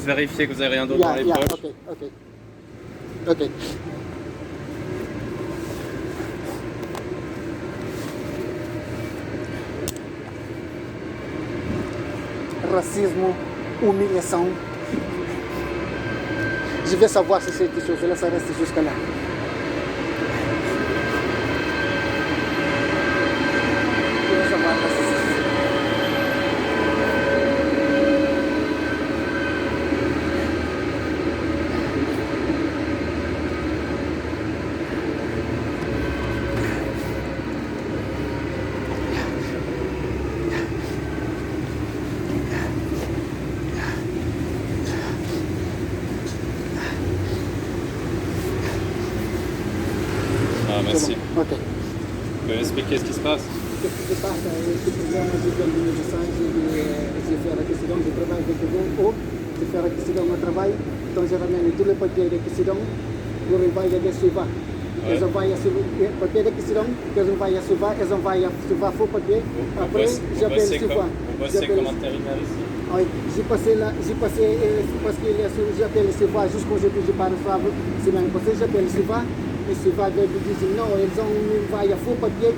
vérifier que vous n'avez rien d'autre dans les poches. Ok. Racisme, humiliação. Je vais savoir si cette chose-là, ça reste jusqu'à là. Je vais savoir si Ah, merci. Bon. Ok. Vous pouvez expliquer ce qui se passe? Qu'est-ce qui se passe? Ce problème, je viens de message, je fais l'accident, je travaille avec vous, je fais l'accident au travail, donc je ramène tous les papiers d'accident pour envoyer les suivants. Ils envoient les papiers d'accident, ils envoient les suivants, ils envoient les suivants faux papiers. Après, j'appelle le suivant. Vous bossez comme intérimaire ici? Oui, j'ai passé parce que j'appelle le suivant jusqu'aujourd'hui, je parle pas, c'est même passé, j'appelle le suivant. Et ce va dire non, ils ont envoyé faux papier,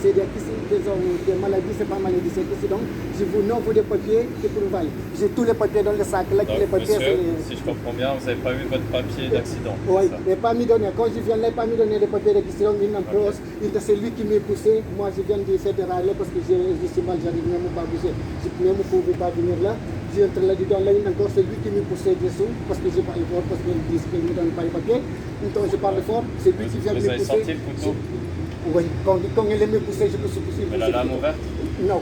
c'est des maladies, c'est pas maladie, c'est accident. Je vous non, vous des papiers, c'est pour envoyer. J'ai tous les papiers dans le sac. Là, Donc, les papiers, monsieur, si je comprends bien, vous n'avez pas eu votre papier d'accident? Oui, mais pas me donner. Quand je viens là, pas me donner les papiers d'accident, il n'en pose. C'est lui qui m'a poussé. Moi, je viens de fédéral parce que je suis mal, j'arrive même pas à bouger. Je ne pouvais pas venir là. J'entre là-dedans, là, encore c'est lui qui me poussait dessous parce que je parle fort, parce qu'il dit qu'il ne me donne pas les papiers. Donc je parle fort, c'est lui qui vient me pousser. Vous avez senti le couteau? Oui, quand il me poussait, je me suis poussé. Mais la lame ouverte? Non,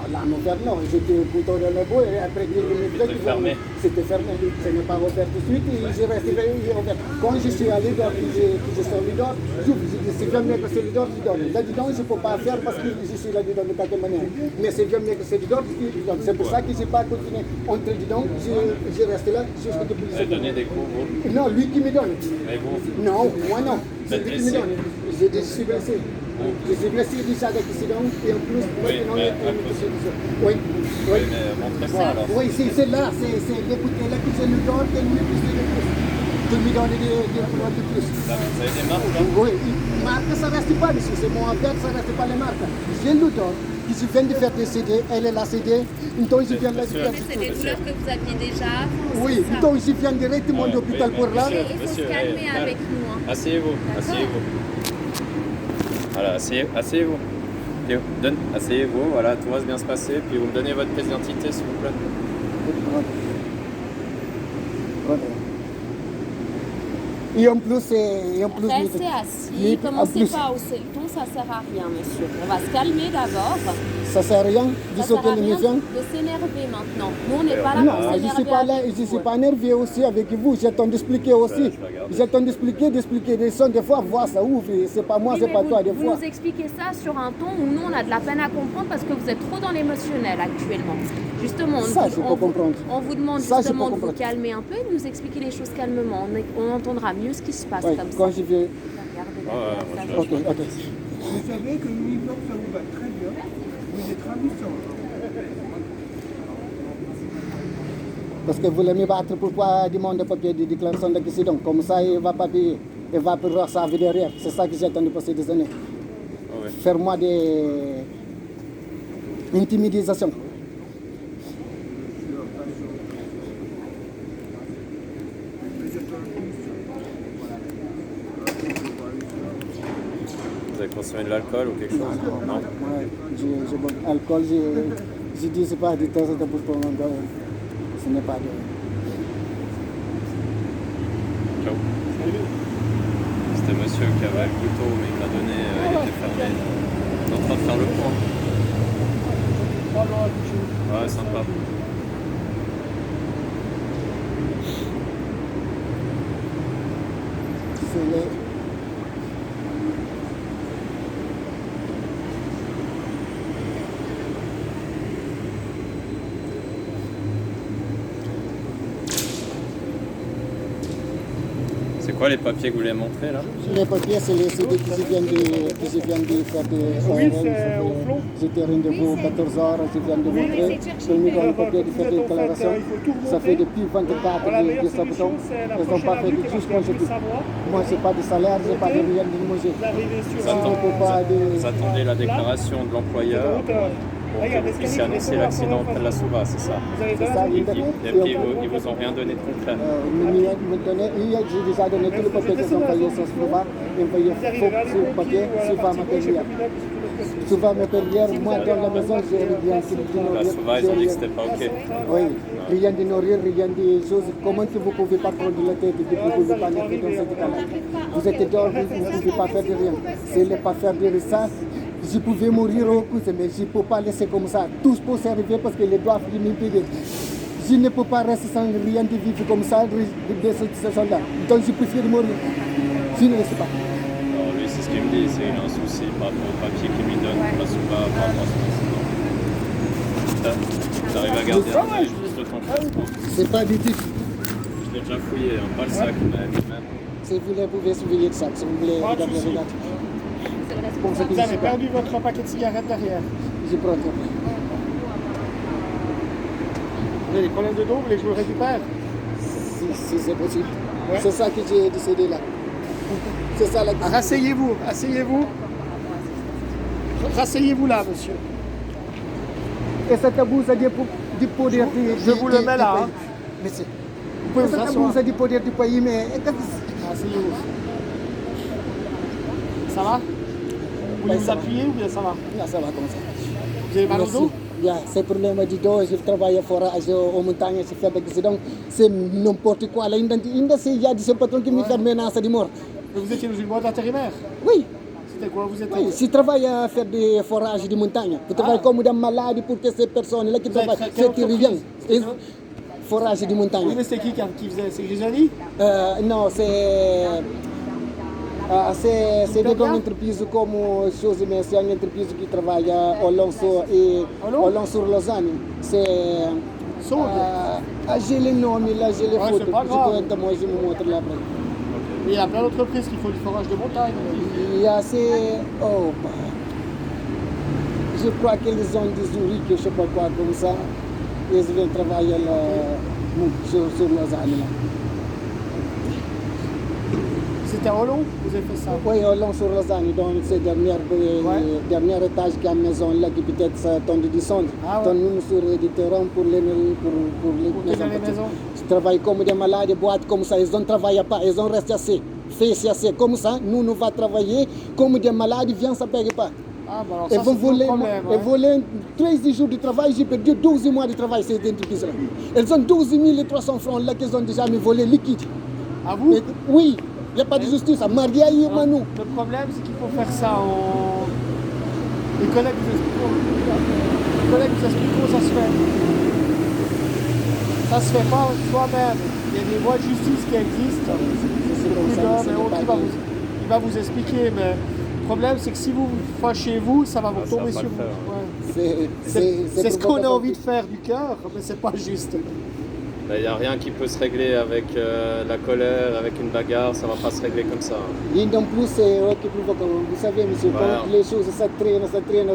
lame ouverte, non. J'étais au couteau dans le bout et après il me C'était fermé? C'était fermé, ce n'est pas ouvert tout de suite et je restais ouvert. Quand je suis allé dehors, que je sors dehors, j'ouvre, je sais bien mieux que c'est dehors, je dors. Là-dedans, je ne peux pas faire parce que je suis là-dedans de quelque manière. Mais c'est bien mieux que c'est dehors, c'est pour ça que je n'ai pas continué. Entre dedans, je reste là jusqu'à ce que Vous avez donné des coups, vous? Non, lui qui me donne. Mais vous? Non, moi non. C'est lui qui me blessé? donne. Je suis blessé. Je suis blessé déjà d'accident et en plus, maintenant, mais oui. Oui, mais montrez-moi alors. Oui, c'est là, c'est l'écouter là que je le donne, qu'elle me pousse le plus. Tu me donnes des points de plus. Là, vous avez des marques là? Oui, marque, ça ne reste pas ici, c'est mon affaire, ça ne reste pas les marques. Je le donne, je viens de faire des CD, elle est la CD, donc je viens de faire Mais c'est des douleurs que vous aviez déjà. Oui, donc je viens directement de l'hôpital pour là. Il faut se calmer avec nous. Hein. Asseyez-vous, asseyez-vous. Voilà, asseyez-vous. Asseyez-vous, voilà, tout va bien se passer. Puis vous me donnez votre pièce d'identité, s'il vous plaît. Et en plus, Restez assis, commencez pas au ton, ça sert à rien, monsieur. On va se calmer d'abord. Ça sert à rien de Ça sert à sauter rien l'émission. de s'énerver maintenant. Nous, on n'est pas là Non, pour je ne suis pas là, je ne suis pas énervé aussi avec vous. J'attends d'expliquer aussi. J'attends d'expliquer des sons. Des fois, voir ça ouvre. C'est pas moi, Oui, c'est mais pas toi. Des vous fois. nous expliquez ça sur un ton où nous, on a de la peine à comprendre parce que vous êtes trop dans l'émotionnel actuellement. Justement, Ça, je peux comprendre. on vous demande Ça, je justement peux de vous comprendre. calmer un peu et de nous expliquer les choses calmement. On entendra mieux ce qui se passe Oui, comme ça. quand je vais. Regardez, Ok. Vous savez que l'uniforme, ça vous va très bien. Vous êtes ravissant. Parce que vous voulez me battre, pourquoi demander papier de déclaration d'accident? Comme ça, il ne va pas payer. Il va pouvoir ça derrière. C'est ça que j'attends de passer des années. Oui. Faire moi des intimidations. Vous avez consommé de l'alcool ou quelque chose? Non. Ouais, j'ai bon alcool, je dis c'est pas du temps pour le moment. Ce n'est pas de. Ciao. C'était monsieur qui avait le couteau, mais il m'a donné, il était fermé. On est en train de faire le point. Ouais, sympa. C'est les. C'est quoi les papiers que vous voulez montrer là? Les papiers, c'est les CD que je viens de faire Oui, c'est au flot. J'étais rendez-vous 14 heures, je viens de montrer. Je me donne le papier de faire des déclarations. Ça fait depuis 24 de septembre. Ils n'ont pas fait de tout ce qu'on dit. Moi, je n'ai pas de salaire, je n'ai pas de rien de manger. Vous attendez la déclaration de l'employeur pour que vous puissiez annoncer l'accident auprès de la SOVA, c'est ça? C'est ça, Et puis ils vous ont rien donné de concret? J'ai déjà donné tous les papiers qu'ils ont envoyés sur SOVA. Ils ont envoyé sur le papier, SOVA m'appelle hier. SOVA m'appelle hier, moi dans la maison, j'ai rien de La SOVA, ils ont dit que c'était pas OK. Oui, rien de nourrir, rien de choses. Comment que vous ne pouvez pas prendre la tête, vous ne pouvez pas naître dans cette cas-là? Vous êtes dehors, vous ne pouvez pas faire de rien. C'est ne pas faire de ça. Je pouvais mourir au coup, mais je ne peux pas laisser comme ça. Tout peut s'arriver parce que les doigts me payer. Je ne peux pas rester sans rien de vivre comme ça de cette situation-là. Donc je préfère mourir. Je ne laisse pas. Alors lui, c'est ce qu'il me dit, c'est un souci par rapport au papier qu'il lui donne pour la SOVA par rapport à son accident. Tu arrives à garder un œil juste ton passeport. C'est pas du tout. Je l'ai déjà fouillé, hein, pas le sac, mais même. Si vous voulez, vous pouvez surveiller le sac. Si vous voulez, Pas de regardez, souci. regardez. Pour ce que Vous je avez sais pas. perdu votre paquet de cigarettes derrière. Je prends tout. Vous avez des problèmes de dos, vous voulez que je vous le récupère? Si c'est possible. Ouais. C'est ça que j'ai décidé là. C'est ça la question. Rasseyez-vous, asseyez-vous. Rasseyez-vous là, monsieur. Et cette bouse a du poder Je vous le mets là, hein. Monsieur. Vous pouvez vous Cette asseoir. bouse a du poder du pays, mais Asseyez-vous. Ça va? Vous voulez Ouais, vous ça va. appuyer ou bien ça va? là, ça va comme ça. Vous avez mal au dos? Yeah, c'est problème du dos, je travaille à forage aux montagnes, je fais des accidents, c'est n'importe quoi. Là, il y a des patrons qui me font menace de mort. Mais vous étiez dans une boîte intérimaire? Oui, C'était quoi? Vous étiez? oui, je travaille à faire des forages de montagne. Je travaille comme des malades pour que ces personnes-là qui Vous avez travaillent, quelle c'est rien. entreprise? Forage de montagne. Oui, mais c'était qui faisait? C'est Grisoni? Non, c'est des grandes entreprises comme chose, mais c'est une entreprise qui travaille au long sur Lausanne. C'est. J'ai les noms, mais là j'ai les Ouais, photos. c'est pas grave. Moi je me montre là après. Il y a plein d'entreprises qui font du forage de montagne. Il y a ces. Oh, bah. Je crois qu'ils ont des ouvriers, je ne sais pas quoi, comme ça. Ils viennent travailler là, sur Lausanne. Là. C'était en long? Vous avez fait ça? Oui, au long sur Lausanne, dans ce dernier étage qui a une maison là qui peut-être ça tente de descendre. Ah ouais. Donc nous sur des terrains pour les tenir les maisons. Je travaille comme des malades, des boîtes comme ça, ils ne travaillent pas, ils ont resté assez, fait assez comme ça, nous va travailler comme des malades, viens, ça ne paye pas. Ah, bah alors Ils ça, vont c'est tout le voler, problème. ils Ouais. volent 13 jours de travail, j'ai perdu 12 mois de travail ces entreprises-là. Elles ont 12 300 francs là qu'ils ont déjà mis volé liquide. À vous? Et oui, il n'y a pas de justice. Maria et Manu. Le problème, c'est qu'il faut faire ça en... Les collègues vous expliquent comment ça se fait. Ça se fait pas soi-même. Il y a des voies de justice qui existent. C'est comme ça, Prud'homme c'est et autres, pas bien. il va vous expliquer, mais le problème, c'est que si vous vous fâchez vous, ça va vous ça va tomber pas sur le vous. faire. Ouais. C'est ce qu'on a envie de faire du cœur, mais c'est pas juste. Il n'y a rien qui peut se régler avec la colère, avec une bagarre, ça va pas se régler comme ça. Et en plus, c'est eux qui provoquent. Vous savez, monsieur, Voilà. quand les choses ça traîne, vous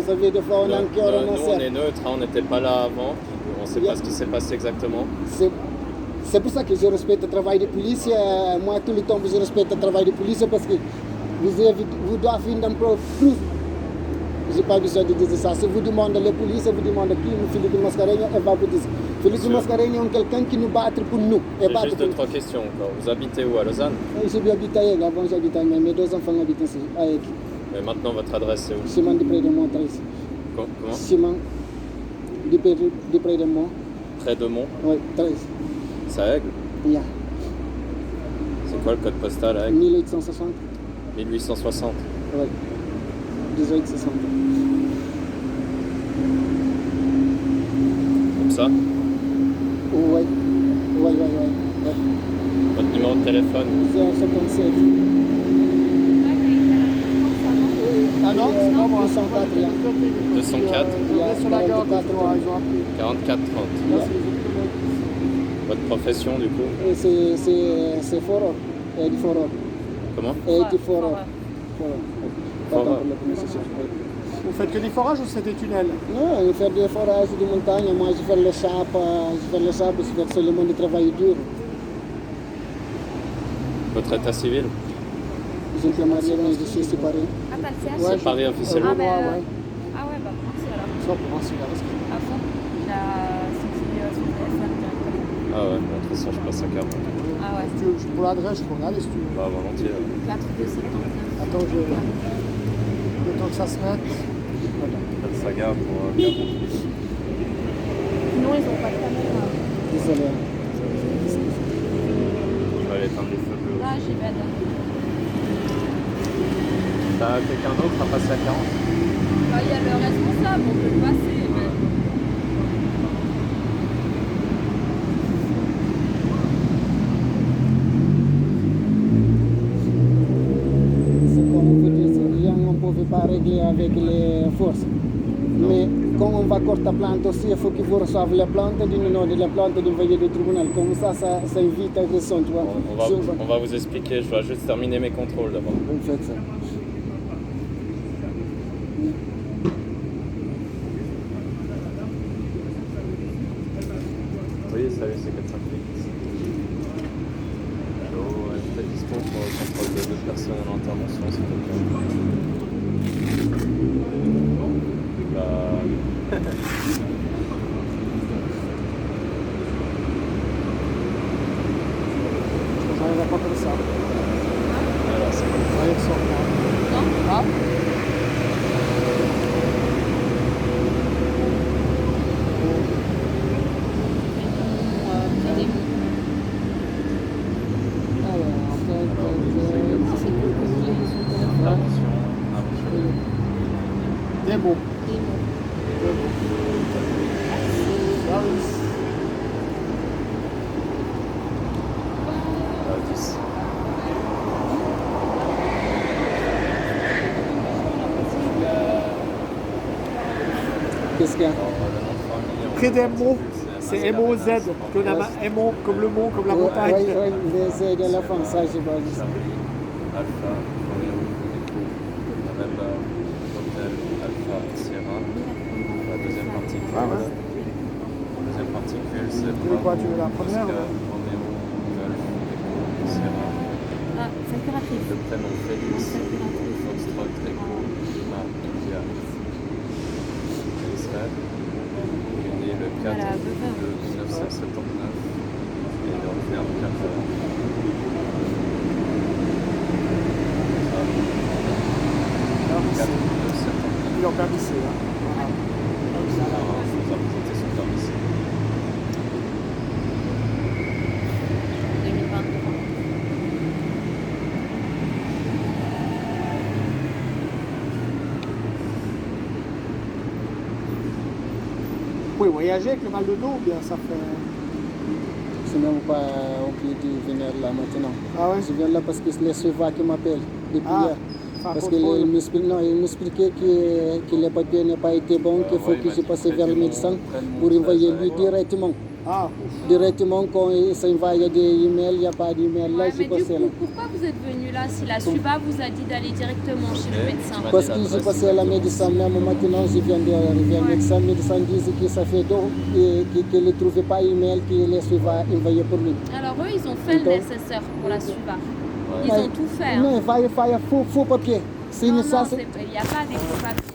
savez, des fois on a un cœur, on Nous, en on est sert. neutre, hein, on n'était pas là avant, on ne sait pas ce qui s'est passé exactement. C'est pour ça que je respecte le travail de police. Moi, tout le temps, je respecte le travail de police parce que vous devez faire un peu plus. Je n'ai pas besoin de dire ça. Si vous demandez la police, vous demandez qui, Philippe Mascarenhas, elle va vous dire. Philippe Mascarenhas est quelqu'un qui nous bat pour nous. J'ai juste 2-3 questions encore. Vous habitez où à Lausanne? Je vais habiter à Aigle. Avant, j'habitais à Aigle. Mes deux enfants habitent ici, à Aigle. Et maintenant, votre adresse c'est où? Simon de près de moi, 13. Comment? Simon de près de moi, Près de Mont? oui, 13. C'est à Aigle? Yeah. C'est quoi le code postal à Aigle? 1860. 1860. Oui. 1860. Comme ça? Oui. Oui. Votre numéro de téléphone? 057. Ah non, c'est pas moi. 204, là. 204 Ils sur la gare, ils ont appelé. 44 30. Là, c'est les autres collègues. Votre profession du coup? Et c'est fort. 84 heures. Comment 84 heures. Pardon Foreur. pour la prononciation. Vous faites que des forages ou c'est des tunnels? Non, je fais des forages de montagne, moi je fais le sable, je fais seulement du travail dur. Votre état civil Je suis marié, mais je suis séparé. Ah, t'as le CH Ouais. Séparé officiellement Ah, ben, ouais. ah ouais, bah merci alors. Ça, pour moi, c'est la risque. À fond. Il a suivi son téléphone directement. Ah ouais, bon, de toute façon, je passe à carte. Ah ouais. Pour l'adresse, je peux regarder si tu veux. Bah, volontiers. 4279. Attends, le temps que ça se mette. Pas de saga pour Clermont. Sinon, ils ont pas de caméra. Désolé. Je vais aller éteindre les feux bleus. Là, j'y vais. T'as quelqu'un d'autre à passer à 40 Bah, il y a le responsable, on peut le passer. Mais... C'est comme vous dites, rien on ne pouvait pas régler avec les forces. Mais quand on va corter la plante aussi, il faut que vous reçoivez la plante de la plante du veiller du tribunal. Comme ça évite l'agression, tu vois. on va vous expliquer, je dois juste terminer mes contrôles d'abord. Vous faites ça. Oui, salut, c'est 4-5 flics. Vous êtes dispo pour le contrôle de 2 personnes en intervention, s'il te plaît. Bah... J'arriverai pas comme ça. Alors, c'est bon. Allez, sors. Non Ah C'est des mots. C'est pour que vous ayez son téléphone. Intervention, intervention. Des mots. Des mots. Service. 10. Qu'est-ce qu'il y a? Près des mots. C'est M-O-Z. M-O comme le mot, comme la montagne. Oui, les aides à la fin, ça je vois juste. Alpha, Romeo, Echo, November, Hotel, Alpha, Sierra. La deuxième particule. Ah ouais. La deuxième particule, c'est Tu veux quoi, tu veux la première, Oscar, ou- Romeo, Golf, Echo, Sierra. Ah, c'est curatrice. Le prénom Félix, Foxtrot, Echo, Lima, India. Israël. Il est né le 4 Voilà, de 1979 et il est originaire de Cap-Vert. Permis C. 4 de septembre. Il est en permis C. Hein. Il faut présenter son permis C. 2023. Vous pouvez voyager avec le mal de dos ou bien ça fait... Je n'ai même pas oublié de venir là maintenant. Ah ouais. Je viens là parce que c'est les suivants qui m'appellent depuis Ah, hier. enfin, Parce contrôle. qu'il m'expliquait que les papiers n'ont pas été bons, qu'il faut ouais, que il je m'a passe dit, vers le près du médecin Mont, près de pour Mont envoyer 13, lui allez voir. directement. Ah, Directement, quand il s'envoie des emails, il n'y a pas d'email. Là, Ouais, j'ai mais du passé là. coup, pourquoi vous êtes venu là si la SUBA vous a dit d'aller directement chez le médecin? Parce que j'ai passé à la médecin, même maintenant, je viens d'arriver au médecin. Le médecin dit que ça fait donc qu'il ne trouvait pas email, qu'il les suivait envoyé pour lui. Alors eux, ils ont fait le nécessaire pour la SUBA. Ils Ouais. ont tout fait. Hein. Non, il va y faire faux papier. C'est Non, une non, ça, il n'y a pas des faux papiers.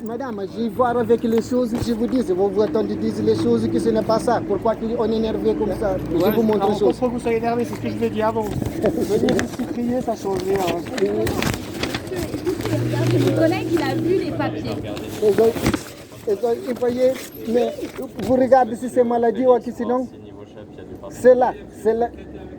Madame, je vais voir avec les choses, je vous dis, vous attendez dire les choses que ce n'est pas ça. Pourquoi on est énervé comme ça? Je ouais, vous montre alors, les on choses. comprend que vous soyez énervé, c'est ce que je vous ai dit avant. Venir ici crier, ça change rien. Hein. Écoutez, regardez, mon collègue, il a vu les papiers. Et vous voyez, mais vous regardez si c'est maladie ou accident. Si niveau chef, il y a du parti.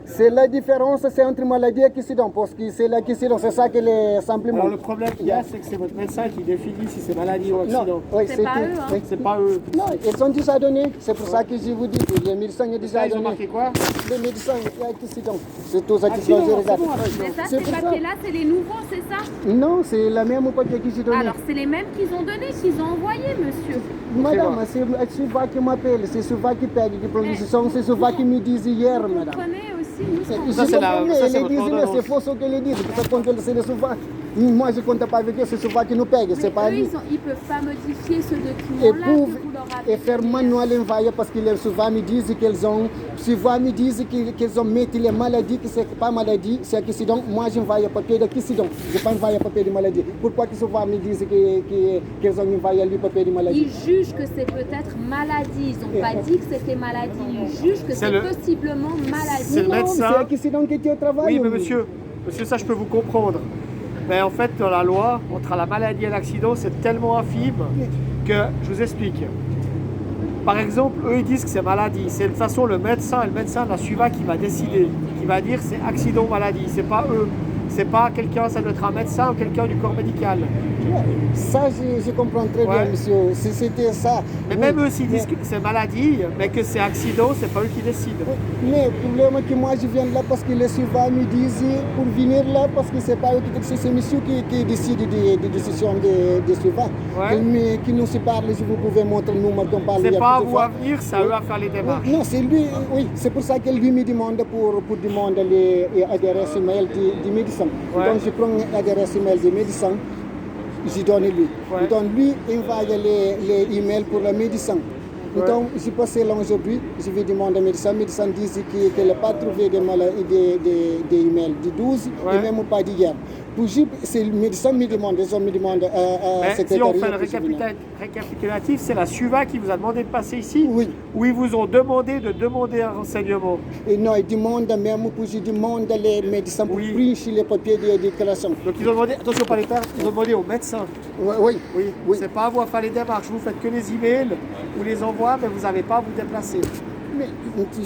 C'est la différence, c'est entre maladie et accident. Parce que c'est l'accident, c'est ça qui est simplement. Alors le problème qu'il y a, c'est que c'est votre médecin qui définit si c'est maladie ou accident. Non, oui, C'est pas eux, hein. oui. C'est pas eux. Non, ils ont déjà donné. C'est pour ça que je vous dis que les médecins ont déjà Ça, ils ont donné. marqué quoi? Les médecins, il y a accident. C'est tous accidents, Accident, je c'est regarde. bon, accident. Mais ça, C'est ces pour ça. papiers-là, c'est les nouveaux, c'est ça? Non, c'est la même papier que j'ai donné. Alors, c'est les mêmes qu'ils ont donnés, qu'ils ont envoyés, monsieur. Madame, c'est souvent qui m'appelle, c'est souvent qui paye les propositions, c'est souvent qui me disent hier, Vous madame. comprenez aussi aussi, nous, ce qu'on Ça, c'est la- mais ça, c'est ils votre disent, mais ordonnance. c'est faux ce qu'ils disent. Parce que c'est le souverain. Moi, je ne compte pas avec eux, c'est le souverain qui nous paye, Mais c'est pas eux, lui. ils peuvent pas modifier ce Et, document-là pour, que vous leur avez et faire donné. manuel envoyer parce que les souvent me disent qu'ils ont, souvent me disent qu'ils ont mis les maladies, que c'est pas maladie, c'est accident. Moi, j'envoie un papier d'accident. Je ne pas envoyer un papier de maladie. Pourquoi qu'ils souvent me disent qu'ils ont envoyé le papier de maladie? Ils jugent que c'est peut-être maladie. Ils n'ont pas dit que c'était maladie. Ils jugent que C'est c'est le- possiblement maladie. c'est le Non, médecin. c'est accident qui était au travail. Oui, mais monsieur, ça je peux vous comprendre. Mais en fait, dans la loi, entre la maladie et l'accident, c'est tellement infime que je vous explique. Par exemple, eux ils disent que c'est maladie. C'est de toute façon le médecin de la SUVA qui va décider, qui va dire c'est accident maladie. C'est pas eux. C'est pas quelqu'un, ça doit être un médecin ou quelqu'un du corps médical. Ça, je comprends très Ouais. bien, monsieur. Si c'était ça. Mais oui. même eux, s'ils disent que c'est maladie, mais que c'est accident, c'est pas eux qui décident. Mais le problème est que moi je viens là parce que les suivants me disent pour venir là parce que c'est pas eux qui décident, c'est monsieur qui décide des décisions des suivants. Ouais. Qui nous parle, si vous pouvez montrer nous qu'on parle. il y C'est a pas à plusieurs vous à fois. venir, c'est à eux à faire les démarches. Non, c'est lui, oui, c'est pour ça que lui me demande pour demander les adresses email du médecin. Ouais. Donc je prends l'adresse email du médecin, je donne lui. Ouais. Donc lui envoie les emails pour le médecin. Ouais. Donc je passe là aujourd'hui, je vais demander au médecin. Le médecin dit qu'il n'a pas trouvé des emails du 12 Ouais. et même pas d'hier. C'est le médecin me demande, les hommes me demandent à Mais si secrétariat. on fait le pour je vienne. récapitulatif, c'est la SUVA qui vous a demandé de passer ici, Oui. où ils vous ont demandé de demander un renseignement. Et non, ils demandent même pour je demande les médecins pour Oui. prendre les papiers de déclaration. Donc ils ont demandé, attention pas les termes, ils ont demandé au médecin. Oui, oui. Oui, Oui. c'est pas à vous à faire les démarches, vous faites que les emails, vous les envoie, mais vous n'avez pas à vous déplacer. Mais